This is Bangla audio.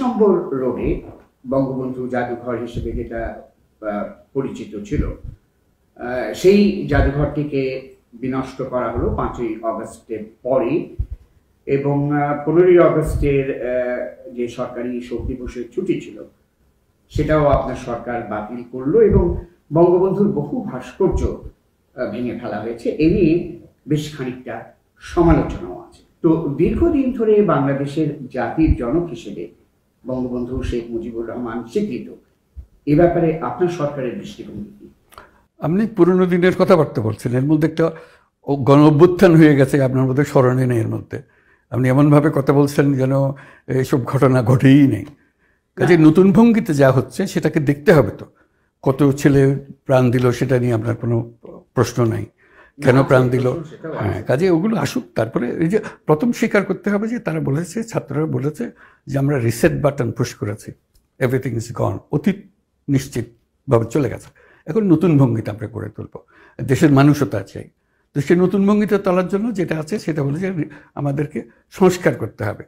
নম্বর রোডে বঙ্গবন্ধু জাদুঘর হিসেবে যেটা পরিচিত ছিল, সেই জাদুঘরটিকে বিনষ্ট করা হলো 5ই অগস্টের পরে, এবং 15ই অগস্টের যে সরকারি শোক দিবসের ছুটি ছিল সেটাও আপনার সরকার বাতিল করলো, এবং বঙ্গবন্ধুর বহু ভাস্কর্য ভেঙে ফেলা হয়েছে। এ নিয়ে বেশ খানিকটা সমালোচনাও আছে। তো দীর্ঘদিন ধরে বাংলাদেশের জাতির জনক হিসেবে বঙ্গবন্ধু শেখ মুজিবুর রহমান স্বীকৃত। এ ব্যাপারে আপনার সরকারের দৃষ্টিভঙ্গি কি? আপনি পুরনো দিনের কথাবার্তা বলছেন, এর মধ্যে একটা গণ অভ্যুত্থান হয়ে গেছে, আপনার মধ্যে স্মরণে নেই। এর মধ্যে আপনি এমনভাবে কথা বলছেন যেন এইসব ঘটনা ঘটেই নেই। কাজে নতুন ভঙ্গিতে যা হচ্ছে সেটাকে দেখতে হবে। তো কত ছেলে প্রাণ দিল সেটা নিয়ে আপনার কোনো প্রশ্ন নাই, কেন প্রাণ দিল। হ্যাঁ, কাজে ওগুলো আসুক। তারপরে এই যে প্রথম স্বীকার করতে হবে যে তারা বলেছে, ছাত্ররা বলেছে যে আমরা রিসেট বাটন পুশ করেছি, এভরিথিং ইজ গন, অতীত নিশ্চিতভাবে চলে গেছে, এখন নতুন ভঙ্গিতে আমরা করে তুলব, দেশের মানুষও চাই। তো সে নতুন ভঙ্গিতে তোলার জন্য যেটা আছে সেটা হলো যে আমাদেরকে সংস্কার করতে হবে।